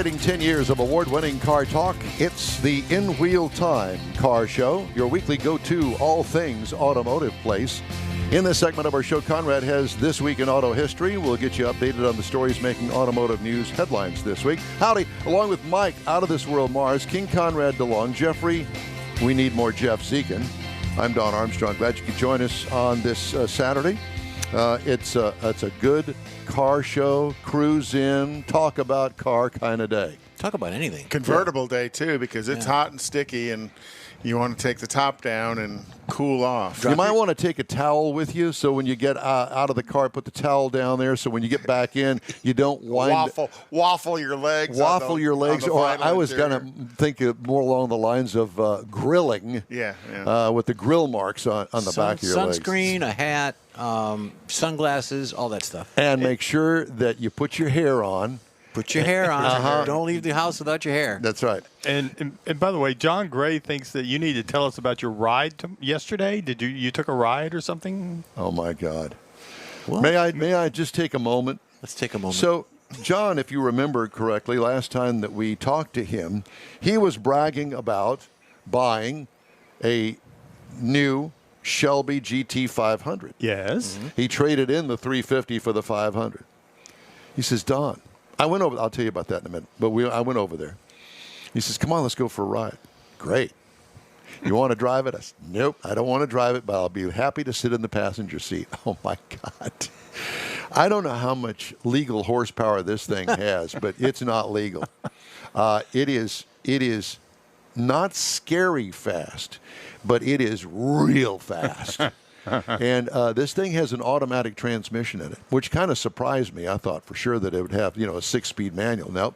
Celebrating 10 years of award-winning car talk, it's the In Wheel Time Car Show, your weekly go-to all things automotive place. In this segment of our show, Konrad has This Week in Auto History. We'll get you updated on the stories making automotive news headlines this week. Howdy, along with Mike, Out of This World Mars, King Konrad DeLong, Jeffrey, we need more Jeff Zekin. I'm Don Armstrong. Glad you could join us on this Saturday. It's a good car show, cruise in, talk about car kind of day. Talk about anything. Convertible day, too, because it's hot and sticky, and you want to take the top down and cool off. You might want to take a towel with you, so when you get out of the car, put the towel down there, so when you get back in, you don't waffle your legs. Or I was going to think more along the lines of grilling. With the grill marks on the back of your legs. Sunscreen, a hat, sunglasses, all that stuff. And make sure that you put your hair on. Put your hair on. Don't leave the house without your hair. That's right. And by the way, John Gray thinks that you need to tell us about your ride yesterday. Did you took a ride or something? Oh my God! What? May I just take a moment? Let's take a moment. So, John, if you remember correctly, last time that we talked to him, he was bragging about buying a new Shelby GT 500. Yes. Mm-hmm. He traded in the 350 for the 500. He says, Don, I went over. I'll tell you about that in a minute. But I went over there. He says, come on, let's go for a ride. Great. You want to drive it? I said, nope, I don't want to drive it, but I'll be happy to sit in the passenger seat. Oh, my God. I don't know how much legal horsepower this thing has, but it's not legal. It is not scary fast, but it is real fast. And this thing has an automatic transmission in it, which kind of surprised me. I thought for sure that it would have, a 6-speed manual. Nope.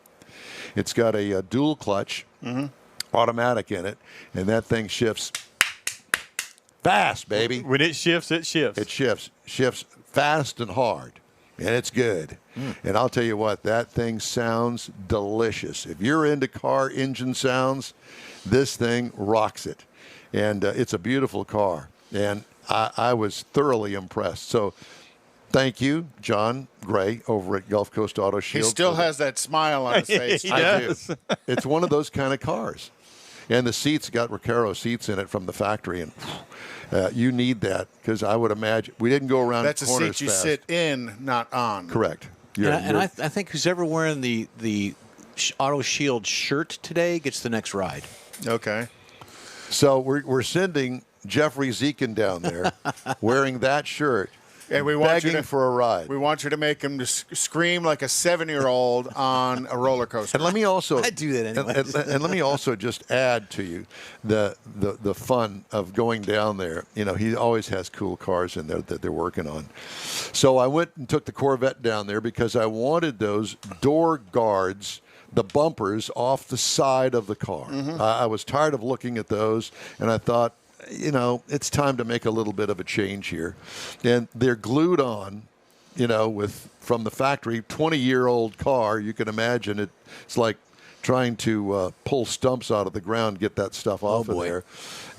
It's got a dual clutch, automatic in it, and that thing shifts fast, baby. When it shifts, it shifts. It shifts fast and hard, and it's good. And I'll tell you what, that thing sounds delicious. If you're into car engine sounds, this thing rocks it. And it's a beautiful car. And I was thoroughly impressed. So thank you, John Gray, over at Gulf Coast Auto Shield. He still has that smile on his face. I do. It's one of those kind of cars. And the seats got Recaro seats in it from the factory. And you need that because I would imagine we didn't go around That's corners a seat you fast. sit in, not on. Correct. I think who's ever wearing the Auto Shield shirt today gets the next ride. Okay. So we're sending Jeffrey Zekin down there wearing that shirt and we want begging for a ride. We want you to make him just scream like a 7-year-old on a roller coaster. And let me also I do that anyway. And let me also just add to you the fun of going down there. He always has cool cars in there that they're working on. So I went and took the Corvette down there because I wanted those door guards, the bumpers off the side of the car. I was tired of looking at those, and I thought, it's time to make a little bit of a change here. And they're glued on, from the factory, 20-year-old car. You can imagine it's like trying to pull stumps out of the ground, get that stuff off of there.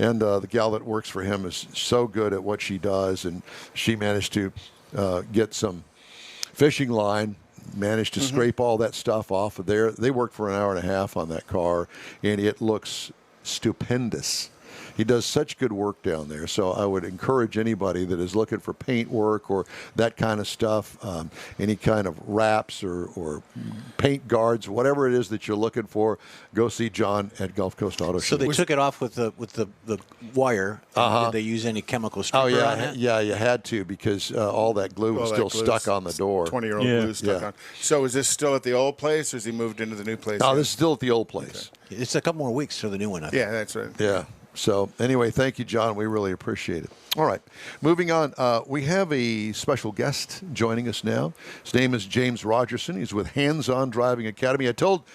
And the gal that works for him is so good at what she does, and she managed to get some fishing line, managed to scrape all that stuff off of there. They worked for an hour and a half on that car, and it looks stupendous. He does such good work down there, so I would encourage anybody that is looking for paint work or that kind of stuff, any kind of wraps or paint guards, whatever it is that you're looking for, go see John at Gulf Coast Auto Show. So they took it off with the wire. Did they use any chemical stripper on it? Yeah, you had to because all that glue was still stuck on the door. 20-year-old glue stuck on. So is this still at the old place, or has he moved into the new place? No, this is still at the old place. Okay. It's a couple more weeks for the new one, I think. Yeah, that's right. Yeah. So anyway, thank you, John. We really appreciate it. All right. Moving on. We have a special guest joining us now. His name is James Rogerson. He's with Hands On Driving Academy. I told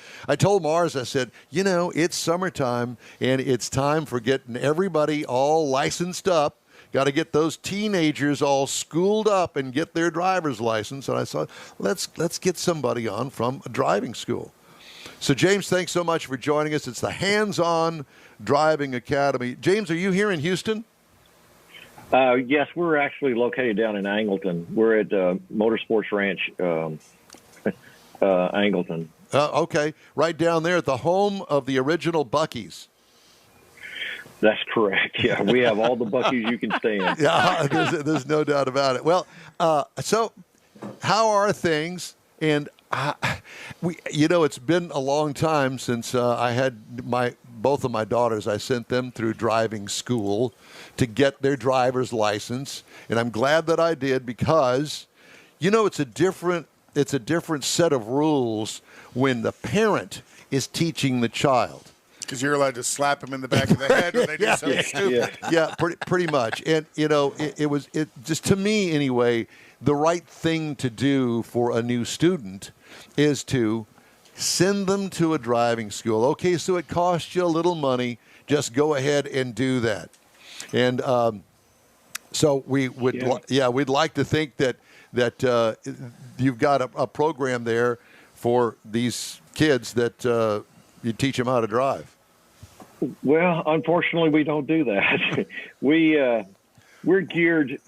Mars, I said, it's summertime, and it's time for getting everybody all licensed up. Got to get those teenagers all schooled up and get their driver's license. And I thought, let's get somebody on from a driving school. So, James, thanks so much for joining us. It's the Hands On Driving Academy. James, are you here in Houston? Yes, we're actually located down in Angleton. We're at Motorsports Ranch, Angleton. Okay, right down there at the home of the original Buc-ee's. That's correct. Yeah, we have all the Buc-ee's you can stand. Yeah, there's no doubt about it. Well, so how are things? And it's been a long time since I had both of my daughters. I sent them through driving school to get their driver's license, and I'm glad that I did because, it's a different set of rules when the parent is teaching the child. Because you're allowed to slap them in the back of the head when they do something stupid. Yeah, pretty much. And, it was just, to me anyway, the right thing to do for a new student is to send them to a driving school. Okay, so it costs you a little money. Just go ahead and do that. And so we would, we'd like to think that you've got a program there for these kids that you teach them how to drive. Well, unfortunately, we don't do that. We're geared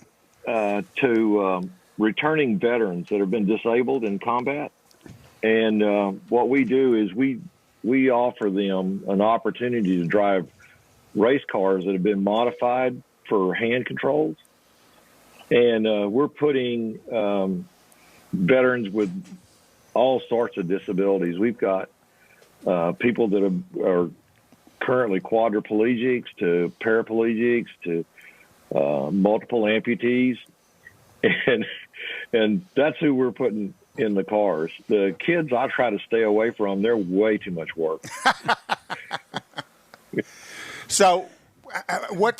to returning veterans that have been disabled in combat, and what we do is we offer them an opportunity to drive race cars that have been modified for hand controls, and we're putting veterans with all sorts of disabilities. We've got people that are currently quadriplegics to paraplegics to multiple amputees, and that's who we're putting in the cars. The kids I try to stay away from. They're way too much work. So, what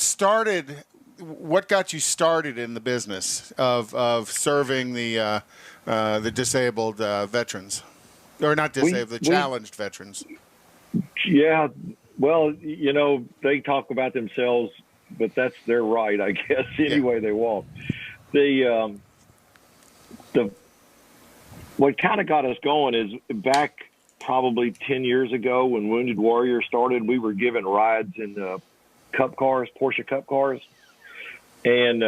got you started in the business of serving the disabled veterans, or not disabled, the challenged veterans? Yeah. Well, they talk about themselves, but that's their right, I guess, any way they want. What kind of got us going is back probably 10 years ago when Wounded Warrior started, we were given rides in Cup cars, Porsche Cup cars. And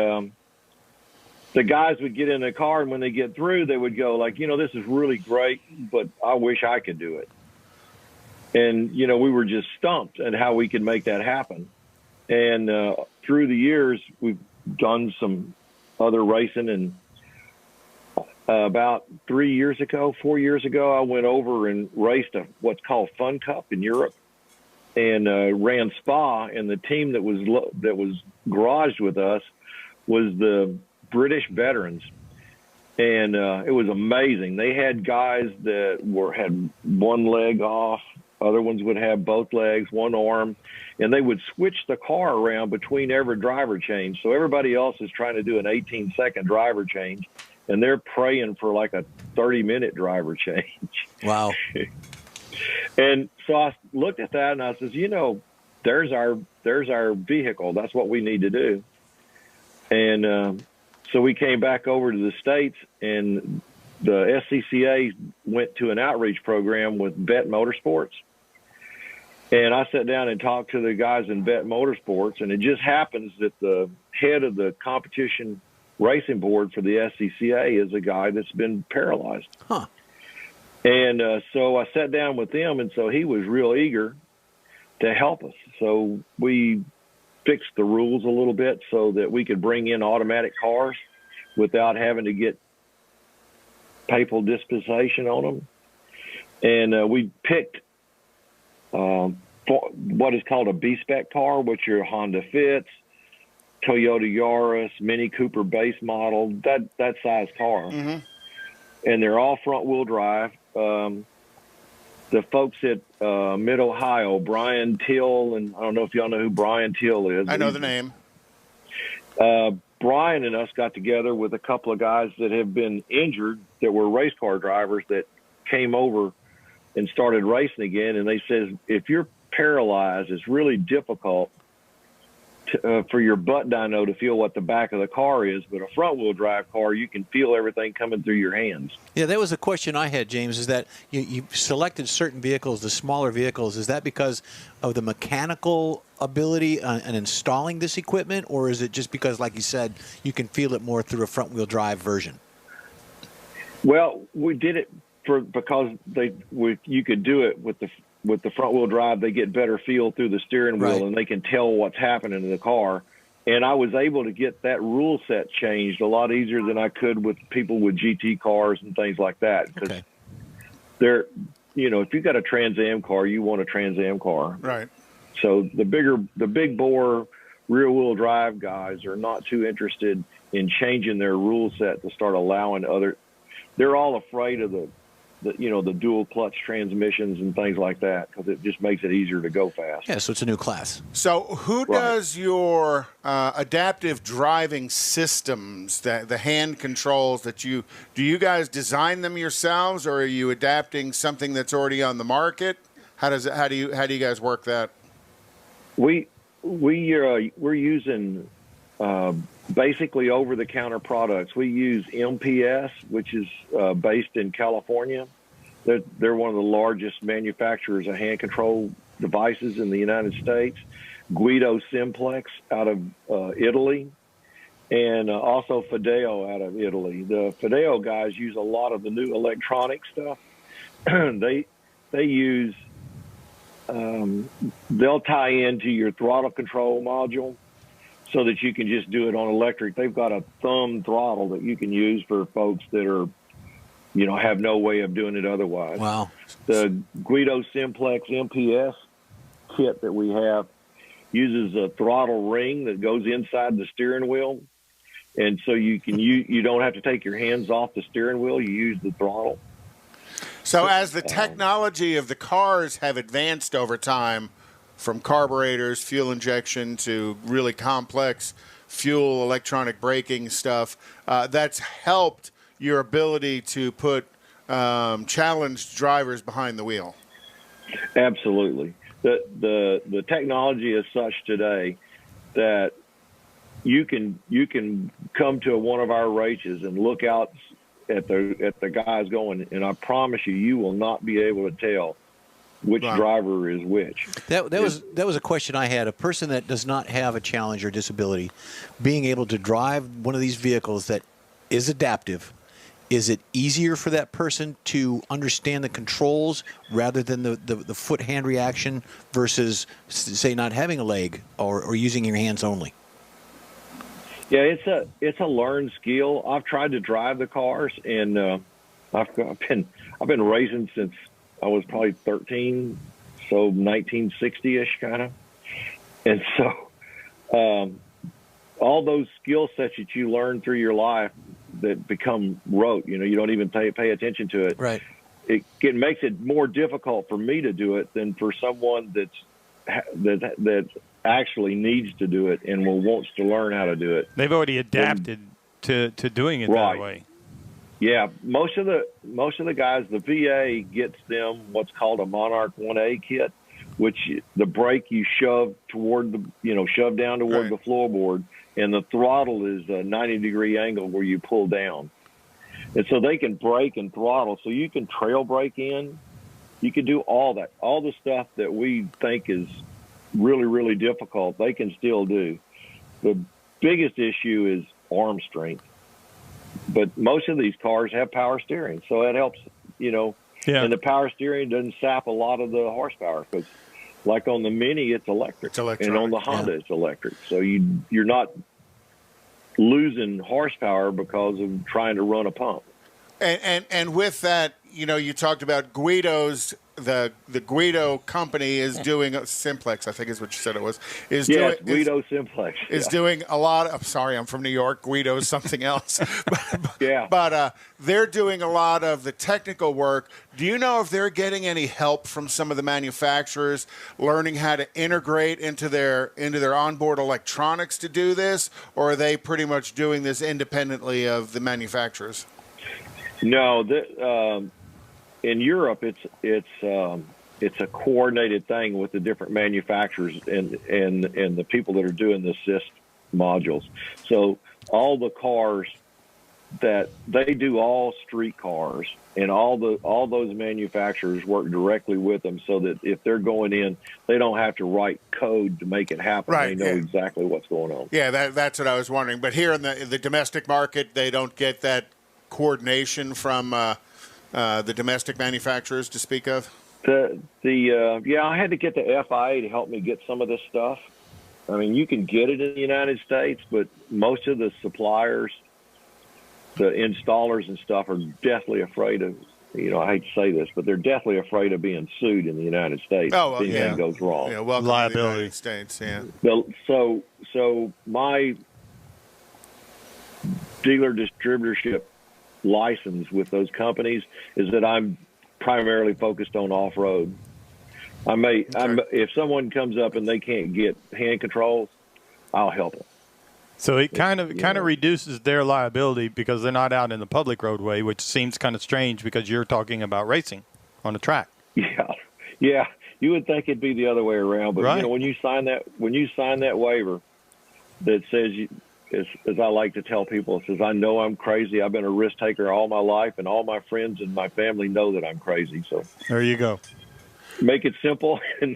the guys would get in the car, and when they get through, they would go like, this is really great, but I wish I could do it. And, we were just stumped at how we could make that happen. And through the years, we've done some other racing. And about 4 years ago, I went over and raced what's called Fun Cup in Europe, and ran Spa. And the team that was garaged with us was the British veterans. And it was amazing. They had guys that had one leg off. Other ones would have both legs, one arm, and they would switch the car around between every driver change. So everybody else is trying to do an 18-second driver change, and they're praying for like a 30-minute driver change. Wow. And so I looked at that and I says, there's our vehicle. That's what we need to do. And so we came back over to the States, and the SCCA went to an outreach program with Vet Motorsports. And I sat down and talked to the guys in Vet Motorsports, and it just happens that the head of the competition racing board for the SCCA is a guy that's been paralyzed. Huh. And so I sat down with them, and so he was real eager to help us. So we fixed the rules a little bit so that we could bring in automatic cars without having to get papal dispensation on them. And we picked what is called a B-spec car, which are Honda Fits, Toyota Yaris, Mini Cooper base model, that size car. Mm-hmm. And they're all front-wheel drive. The folks at Mid-Ohio, Brian Till, and I don't know if y'all know who Brian Till is. I know the name. Brian and us got together with a couple of guys that have been injured that were race car drivers that came over and started racing again. And they said, if you're paralyzed, it's really difficult for your butt dyno to feel what the back of the car is. But a front-wheel drive car, you can feel everything coming through your hands. Yeah, that was a question I had, James, is that you selected certain vehicles, the smaller vehicles. Is that because of the mechanical ability in installing this equipment, or is it just because, like you said, you can feel it more through a front-wheel drive version? Well, we did it because you could do it with the front wheel drive. They get better feel through the steering wheel, Right. and they can tell what's happening in the car. And I was able to get that rule set changed a lot easier than I could with people with GT cars and things like that. Because Okay. they're, if you got a Trans Am car, you want a Trans Am car. Right. So the big bore rear wheel drive guys are not too interested in changing their rule set to start allowing they're all afraid of the dual clutch transmissions and things like that, because it just makes it easier to go fast. Yeah, so it's a new class. So who does your adaptive driving systems, the hand controls that do you guys design them yourselves, or are you adapting something that's already on the market? How do you guys work that? We're using basically over-the-counter products. We use MPS, which is based in California. They're one of the largest manufacturers of hand control devices in the United States. Guido Simplex out of Italy, and also Fideo out of Italy. The Fideo guys use a lot of the new electronic stuff. They use they'll tie into your throttle control module so that you can just do it on electric. They've got a thumb throttle that you can use for folks that are, have no way of doing it otherwise. Wow. The Guido Simplex MPS kit that we have uses a throttle ring that goes inside the steering wheel. And so you don't have to take your hands off the steering wheel. You use the throttle. So as the technology of the cars have advanced over time, from carburetors, fuel injection, to really complex fuel electronic braking stuff, that's helped your ability to put challenged drivers behind the wheel. Absolutely. The technology is such today that you can come to one of our races and look out at the guys going, and I promise you will not be able to tell which driver is which. That was a question I had. A person that does not have a challenge or disability, being able to drive one of these vehicles that is adaptive, is it easier for that person to understand the controls rather than the foot-hand reaction versus, say, not having a leg or using your hands only? Yeah, it's a learned skill. I've tried to drive the cars, and I've been racing since I was probably 13, so 1960-ish kind of. And so all those skill sets that you learn through your life that become rote, you don't even pay attention to it. Right. It makes it more difficult for me to do it than for someone that actually needs to do it and wants to learn how to do it. They've already adapted to doing it that way. Yeah, most of the guys, the VA gets them what's called a Monarch 1A kit, which the brake you shove toward shove down toward the floorboard, and the throttle is a 90-degree angle where you pull down. And so they can brake and throttle, so you can trail brake in. You can do all that. All the stuff that we think is really, really difficult, they can still do. The biggest issue is arm strength. But most of these cars have power steering, so it helps, Yeah. And the power steering doesn't sap a lot of the horsepower, because like on the Mini, it's electric. And on the Honda, it's electric. So you're not losing horsepower because of trying to run a pump. And with that, you talked about Guido's. The Guido company is doing Simplex, I think is what you said it was. Guido Simplex is doing a lot of. I'm sorry, I'm from New York. Guido is something else. But they're doing a lot of the technical work. Do you know if they're getting any help from some of the manufacturers learning how to integrate into their onboard electronics to do this, or are they pretty much doing this independently of the manufacturers? No, in Europe, it's a coordinated thing with the different manufacturers and the people that are doing the assist modules. So all the cars that they do, all street cars, and all those manufacturers work directly with them, so that if they're going in, they don't have to write code to make it happen. Right, they know exactly what's going on. Yeah, that's what I was wondering. But here in the domestic market, they don't get that coordination from the domestic manufacturers to speak of? Yeah, I had to get the FIA to help me get some of this stuff. I mean, you can get it in the United States, but most of the suppliers, the installers and stuff, are deathly afraid of. I hate to say this, but they're definitely afraid of being sued in the United States if anything goes wrong. Yeah, welcome liability. to the United States. Yeah. So my dealer distributorship license with those companies is that I'm primarily focused on off-road. If someone comes up and they can't get hand controls, I'll help them. So it kind of reduces their liability because they're not out in the public roadway, which seems kind of strange because you're talking about racing on a track. Yeah. You would think it'd be the other way around, but right. When you sign that waiver that says, as I like to tell people, it says, I know I'm crazy. I've been a risk taker all my life, and all my friends and my family know that I'm crazy. So there you go. Make it simple, and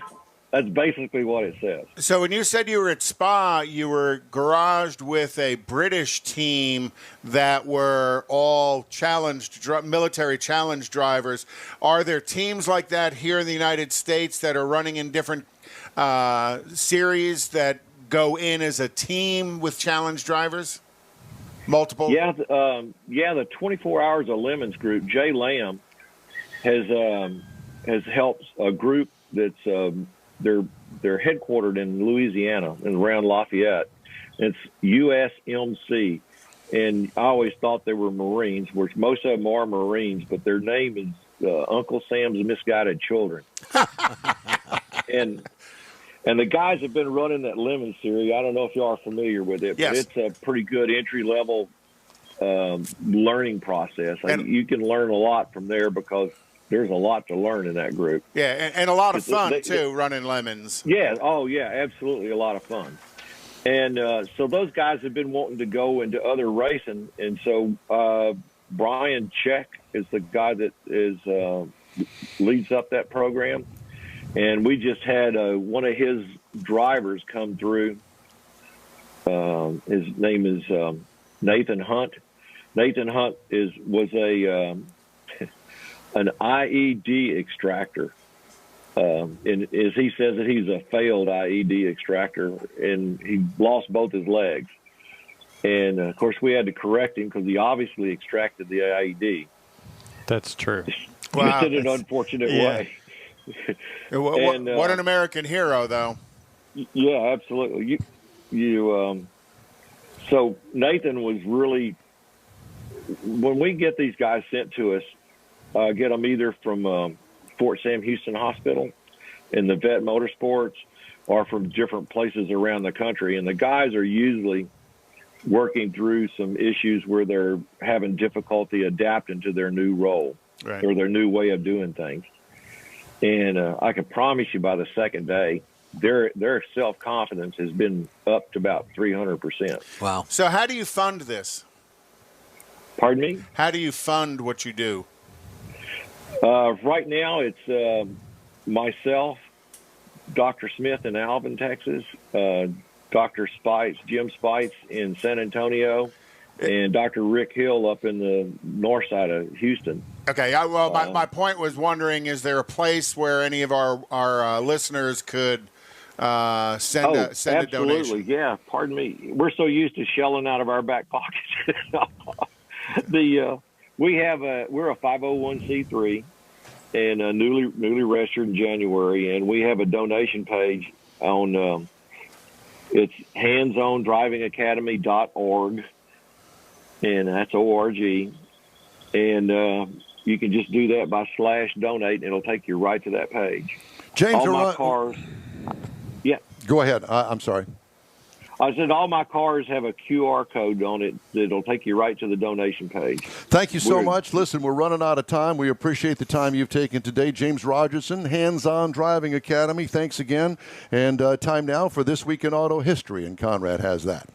that's basically what it says. So when you said you were at Spa, you were garaged with a British team that were all military challenge drivers. Are there teams like that here in the United States that are running in different series that go in as a team with challenge drivers? Multiple? Yeah, the 24 Hours of Lemons group, Jay Lamb, has helped a group that's they're headquartered in Louisiana and around Lafayette. It's USMC, and I always thought they were Marines, which most of them are Marines, but their name is Uncle Sam's Misguided Children. And the guys have been running that Lemon series. I don't know if you are familiar with it, yes. But it's a pretty good entry-level learning process. You can learn a lot from there because there's a lot to learn in that group. Yeah, and a lot of fun, too, running Lemons. Yeah, absolutely a lot of fun. And so those guys have been wanting to go into other racing, and so Brian Check is the guy that leads up that program. And we just had one of his drivers come through. His name is Nathan Hunt. Nathan Hunt was an IED extractor. And as he says that he's a failed IED extractor, and he lost both his legs. And, of course, we had to correct him because he obviously extracted the IED. That's true. Wow. Just in an unfortunate way. What an American hero, though. Yeah, absolutely. So Nathan was really, when we get these guys sent to us, get them either from Fort Sam Houston Hospital in the Vet Motorsports or from different places around the country. And the guys are usually working through some issues where they're having difficulty adapting to their new role or their new way of doing things. And I can promise you by the second day, their self-confidence has been up to about 300%. Wow. So how do you fund this? Pardon me? How do you fund what you do? Right now, it's myself, Dr. Smith in Alvin, Texas, Dr. Spites, Jim Spites in San Antonio, and Dr. Rick Hill up in the north side of Houston. Okay. My point was wondering, is there a place where any of our listeners could send a donation? Absolutely. Yeah. Pardon me. We're so used to shelling out of our back pockets. We're a 501c3 and newly registered in January, and we have a donation page on it's handsondrivingacademy.org, and that's ORG, and you can just do that by /donate, and it'll take you right to that page. James, all my cars. Yeah. Go ahead. I'm sorry. I said all my cars have a QR code on it that'll take you right to the donation page. Thank you so much. Listen, we're running out of time. We appreciate the time you've taken today. James Rogerson, Hands-On Driving Academy, thanks again. And time now for This Week in Auto History, and Konrad has that.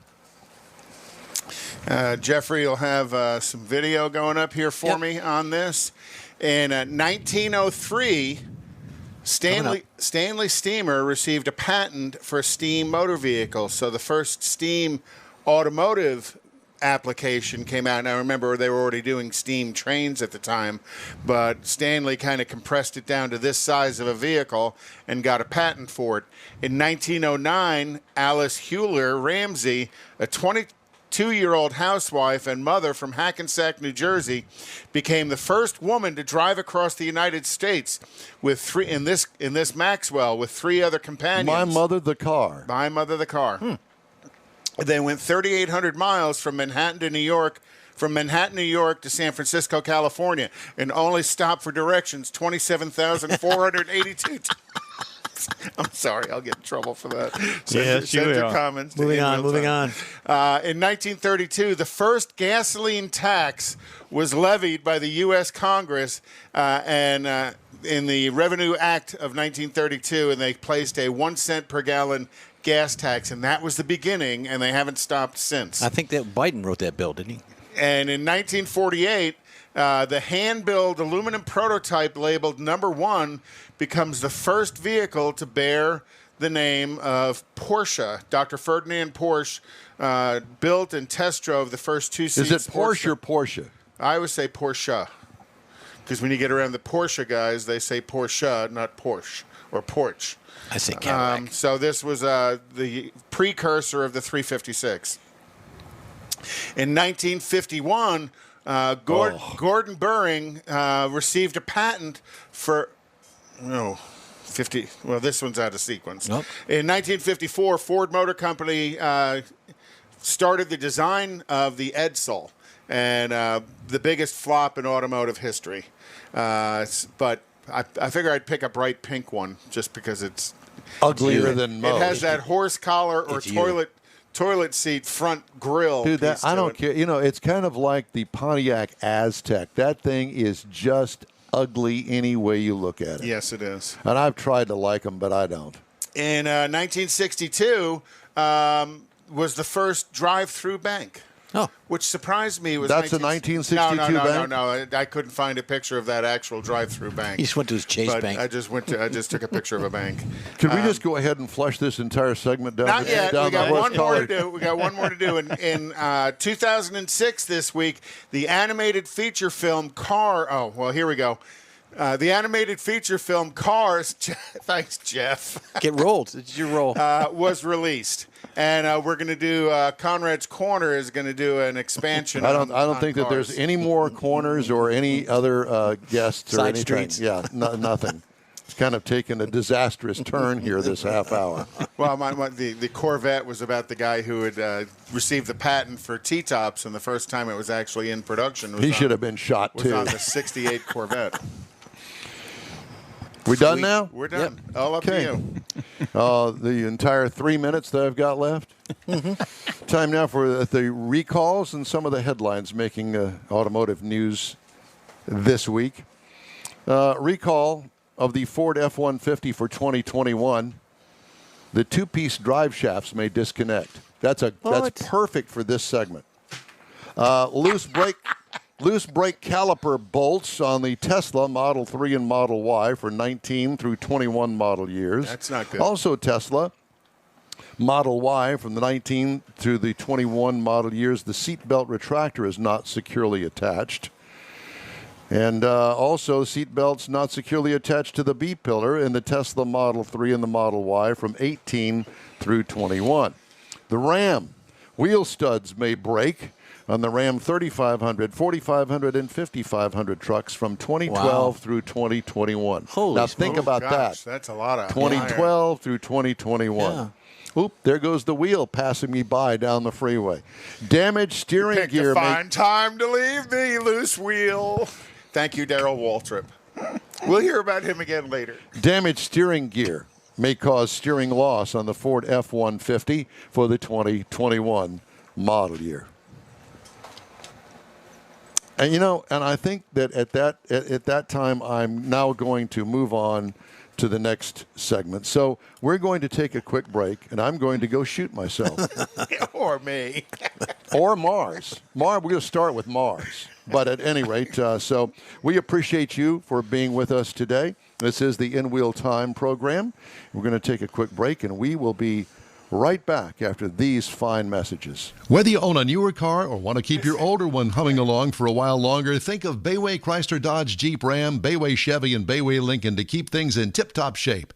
Jeffrey will have some video going up here for me on this. In 1903... Stanley Steamer received a patent for a steam motor vehicle. So the first steam automotive application came out, and I remember they were already doing steam trains at the time, but Stanley kind of compressed it down to this size of a vehicle and got a patent for it. In 1909, Alice Hewler Ramsey, a 22-year-old housewife and mother from Hackensack, New Jersey, became the first woman to drive across the United States with three in this Maxwell with 3 other companions. My mother, the car. My mother, the car. They went 3,800 miles from Manhattan, New York, to San Francisco, California, and only stopped for directions 27,482 times. I'm sorry, I'll get in trouble for that. Yes, you send your will. comments. to Moving on. In 1932, the first gasoline tax was levied by the U.S. Congress and in the Revenue Act of 1932, and they placed a 1 cent per gallon gas tax, and that was the beginning, and they haven't stopped since. I think that Biden wrote that bill, didn't he? And in 1948, the hand-built aluminum prototype labeled number 1 becomes the first vehicle to bear the name of Porsche. Dr. Ferdinand Porsche built and test drove the first 2-seat. Is it Porsche or Porsche? I would say Porsche, because when you get around the Porsche guys, they say Porsche, not Porsche or Porsche. I say Cadillac. So this was the precursor of the 356. In 1951, Gordon Buring received a patent for 50. Well, this one's out of sequence. Nope. In 1954, Ford Motor Company started the design of the Edsel, and the biggest flop in automotive history. But I figure I'd pick a bright pink one just because it's Uglier than most. It has that horse collar or toilet seat front grill. Dude, piece I to don't it. care. You know, it's kind of like the Pontiac Aztec. That thing is just ugly any way you look at it. Yes, it is. And I've tried to like them, but I don't. In 1962 was the first drive-through bank. Oh. Which surprised me. That's a 1962 bank? No. I couldn't find a picture of that actual drive-through bank. He just went to his Chase But Bank. I just took a picture of a bank. Could we just go ahead and flush this entire segment down? Not yet. Down We got the one West more Collar? to do. We got one more to do. In 2006, this week, the animated feature film Car. Oh, well, here we go. The animated feature film Cars. Thanks, Jeff. Get rolled. It's your roll. Was released, and we're going to do Conrad's Corner is going to do an expansion. I don't on think that Cars. there's any more corners or any other guests or Side anything. streets. Yeah, nothing. It's kind of taken a disastrous turn here this half hour. Well, the Corvette was about the guy who had received the patent for T-tops, and the first time it was actually in production. He should have been shot Was too. on the '68 Corvette. We done now? We're done. All up Okay. to you. The entire 3 minutes that I've got left. Time now for the recalls and some of the headlines making automotive news this week. Recall of the Ford F-150 for 2021. The 2-piece drive shafts may disconnect. That's perfect for this segment. Loose brake caliper bolts on the Tesla Model 3 and Model Y for 19 through 21 model years. That's not good. Also Tesla Model Y from the 19 through the 21 model years. The seatbelt retractor is not securely attached. And also seatbelts not securely attached to the B-pillar in the Tesla Model 3 and the Model Y from 18 through 21. The Ram wheel studs may break on the Ram 3500, 4500, and 5500 trucks from 2012 through 2021. Holy now smokes. think about Gosh, that. that's a lot of 2012 through 2021. Yeah. Oop, there goes the wheel passing me by down the freeway. Damaged steering Picked gear a fine time to leave me, loose wheel. Thank you, Darrell Waltrip. We'll hear about him again later. Damaged steering gear may cause steering loss on the Ford F-150 for the 2021 model year. And and I think that at that time, I'm now going to move on to the next segment. So we're going to take a quick break, and I'm going to go shoot myself. Or me. Or Mars. We're going to start with Mars. But at any rate, so we appreciate you for being with us today. This is the In Wheel Time program. We're going to take a quick break, and we will be right back after these fine messages. Whether you own a newer car or want to keep your older one humming along for a while longer, think of Bayway Chrysler Dodge Jeep Ram, Bayway Chevy, and Bayway Lincoln to keep things in tip-top shape.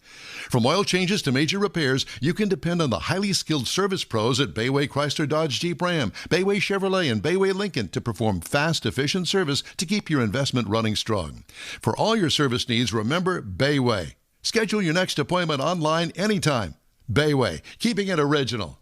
From oil changes to major repairs, you can depend on the highly skilled service pros at Bayway Chrysler Dodge Jeep Ram, Bayway Chevrolet, and Bayway Lincoln to perform fast, efficient service to keep your investment running strong. For all your service needs, remember Bayway. Schedule your next appointment online anytime. Bayway, keeping it original.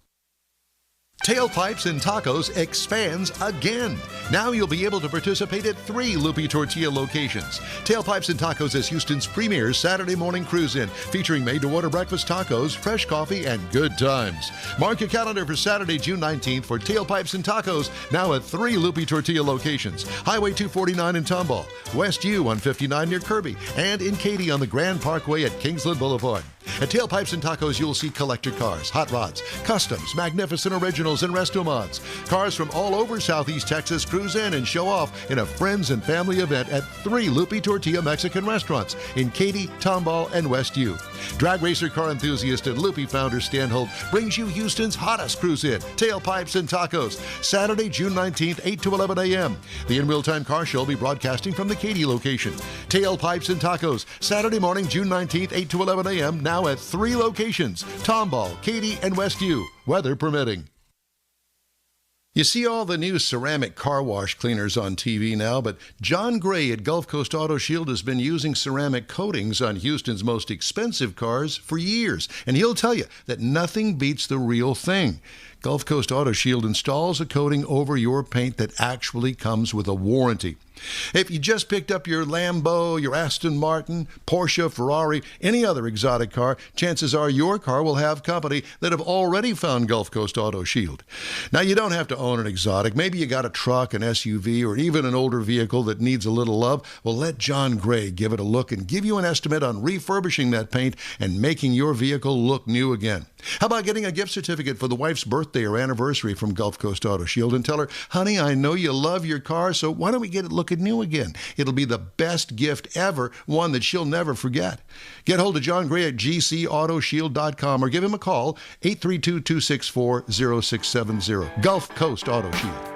Tailpipes and Tacos expands again. Now you'll be able to participate at 3 Loopy Tortilla locations. Tailpipes and Tacos is Houston's premier Saturday morning cruise-in, featuring made-to-order breakfast tacos, fresh coffee, and good times. Mark your calendar for Saturday, June 19th for Tailpipes and Tacos, now at 3 Loopy Tortilla locations. Highway 249 in Tomball, West U on 59 near Kirby, and in Katy on the Grand Parkway at Kingsland Boulevard. At Tailpipes and Tacos, you'll see collector cars, hot rods, customs, magnificent originals, and resto mods. Cars from all over Southeast Texas cruise in and show off in a friends and family event at 3 Loopy Tortilla Mexican restaurants in Katy, Tomball, and West U. Drag racer, car enthusiast, and Loopy founder Stan Holt brings you Houston's hottest cruise in, Tailpipes and Tacos, Saturday, June 19th, 8 to 11 a.m. The In Real Time Car Show will be broadcasting from the Katy location. Tailpipes and Tacos, Saturday morning, June 19th, 8 to 11 a.m., now at 3 locations, Tomball, Katy, and West U, weather permitting. You see all the new ceramic car wash cleaners on TV now, but John Gray at Gulf Coast Auto Shield has been using ceramic coatings on Houston's most expensive cars for years, and he'll tell you that nothing beats the real thing. Gulf Coast Auto Shield installs a coating over your paint that actually comes with a warranty. If you just picked up your Lambo, your Aston Martin, Porsche, Ferrari, any other exotic car, chances are your car will have company that have already found Gulf Coast Auto Shield. Now, you don't have to own an exotic. Maybe you got a truck, an SUV, or even an older vehicle that needs a little love. Well, let John Gray give it a look and give you an estimate on refurbishing that paint and making your vehicle look new again. How about getting a gift certificate for the wife's birthday or anniversary from Gulf Coast Auto Shield and tell her, honey, I know you love your car, so why don't we get it looking new again? It'll be the best gift ever, one that she'll never forget. Get hold of John Gray at gcautoshield.com or give him a call, 832-264-0670. Gulf Coast Auto Shield.